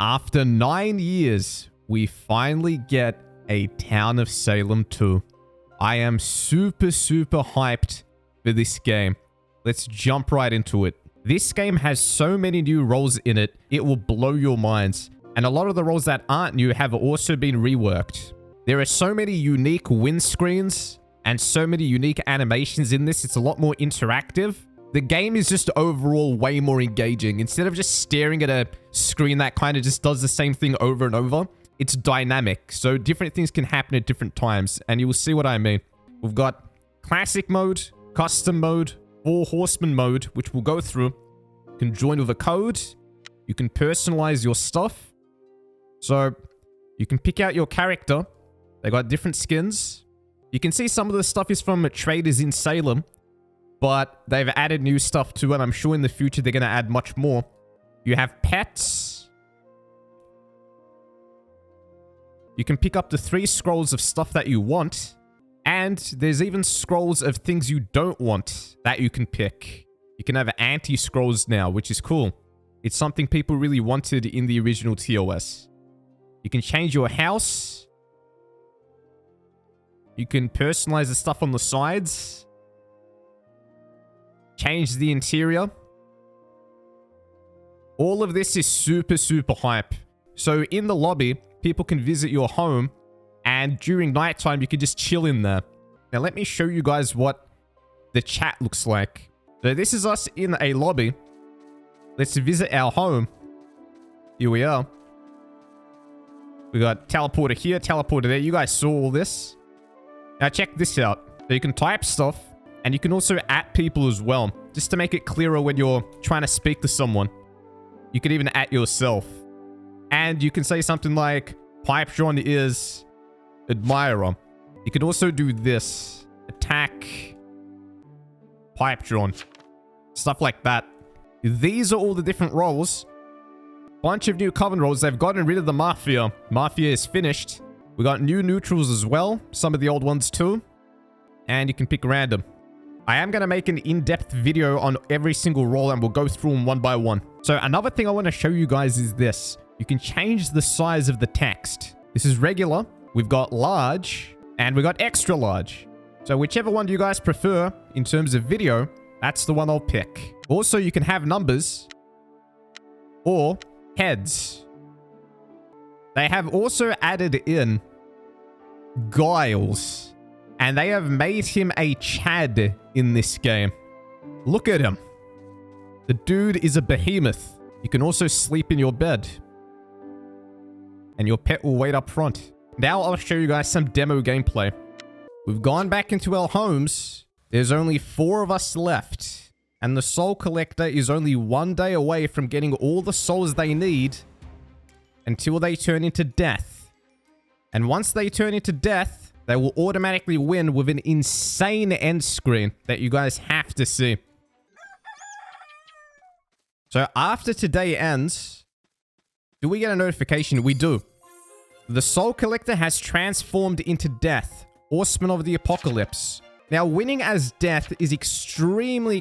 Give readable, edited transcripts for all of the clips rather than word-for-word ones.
After 9 years, we finally get a Town of Salem 2. I am super hyped for this game. Let's jump right into it. This game has so many new roles in it, it will blow your minds. And a lot of the roles that aren't new have also been reworked. There are so many unique win screens and so many unique animations in this. It's a lot more interactive. The game is just overall way more engaging. Instead of just staring at a screen that kind of just does the same thing over and over, it's dynamic. So different things can happen at different times, and you will see what I mean. We've got classic mode, custom mode, 4 horseman mode, which we'll go through. You can join with a code. You can personalize your stuff. So you can pick out your character. They got different skins. You can see some of the stuff is from traders in Salem, but they've added new stuff too, and I'm sure in the future they're going to add much more. You have pets. You can pick up to 3 scrolls of stuff that you want, and there's even scrolls of things you don't want that you can pick. You can have anti-scrolls now, which is cool. It's something people really wanted in the original TOS. You can change your house. You can personalize the stuff on the sides. Change the interior. All of this is super hype. So in the lobby, people can visit your home, and during nighttime, you can just chill in there. Now, let me show you guys what the chat looks like. So this is us in a lobby. Let's visit our home. Here we are. We got teleporter here, teleporter there. You guys saw all this. Now check this out. So you can type stuff, and you can also at people as well, just to make it clearer when you're trying to speak to someone. You can even at yourself. And you can say something like, Pipetron is admirer. You can also do this. Attack Pipetron. Stuff like that. These are all the different roles. Bunch of new Coven roles. They've gotten rid of the Mafia. Mafia is finished. We got new neutrals as well. Some of the old ones too. And you can pick random. I am going to make an in-depth video on every single role, and we'll go through them one by one. So another thing I want to show you guys is this. You can change the size of the text. This is regular. We've got large, and we've got extra large. So whichever one you guys prefer in terms of video, that's the one I'll pick. Also, you can have numbers or heads. They have also added in Giles, and they have made him a Chad in this game. Look at him. The dude is a behemoth. You can also sleep in your bed, and your pet will wait up front. Now I'll show you guys some demo gameplay. We've gone back into our homes. There's only 4 of us left, and the Soul Collector is only 1 day away from getting all the souls they need until they turn into death. And once they turn into death, they will automatically win with an insane end screen that you guys have to see. So after today ends, do we get a notification? We do. The Soul Collector has transformed into Death, Horseman of the Apocalypse. Now, winning as Death is extremely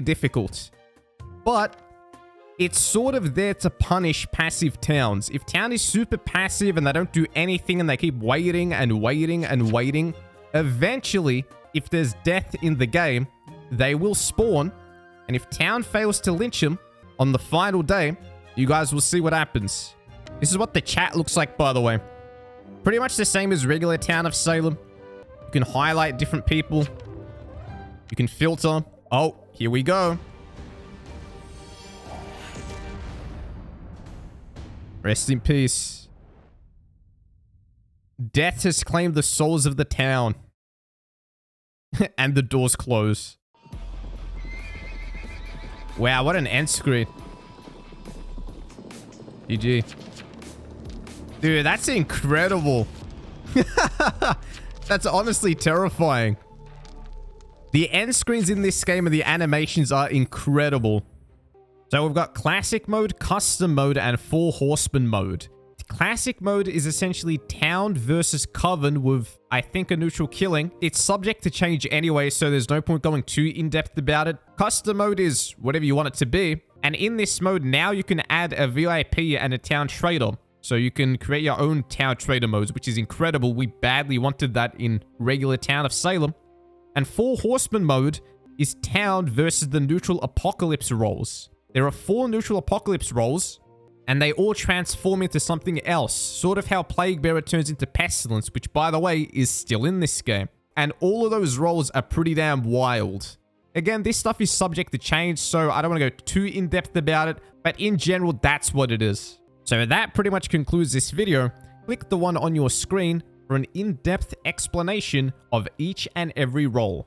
difficult, but it's sort of there to punish passive towns. If town is super passive and they don't do anything and they keep waiting and waiting and waiting, eventually, if there's death in the game, they will spawn. And if town fails to lynch them on the final day, you guys will see what happens. This is what the chat looks like, by the way. Pretty much the same as regular Town of Salem. You can highlight different people. You can filter. Oh, here we go. Rest in peace. Death has claimed the souls of the town. And the doors close. Wow, what an end screen. GG. Dude, that's incredible. That's honestly terrifying. The end screens in this game and the animations are incredible. So we've got classic mode, custom mode, and 4 horseman mode. Classic mode is essentially town versus Coven with, I think, a neutral killing. It's subject to change anyway, so there's no point going too in-depth about it. Custom mode is whatever you want it to be. And in this mode, now you can add a VIP and a town trader. So you can create your own town trader modes, which is incredible. We badly wanted that in regular town of Salem. And 4 horseman mode is town versus the neutral apocalypse roles. There are 4 neutral apocalypse roles, and they all transform into something else. Sort of how Plaguebearer turns into Pestilence, which, by the way, is still in this game. And all of those roles are pretty damn wild. Again, this stuff is subject to change, so I don't want to go too in-depth about it, but in general, that's what it is. So that pretty much concludes this video. Click the one on your screen for an in-depth explanation of each and every role.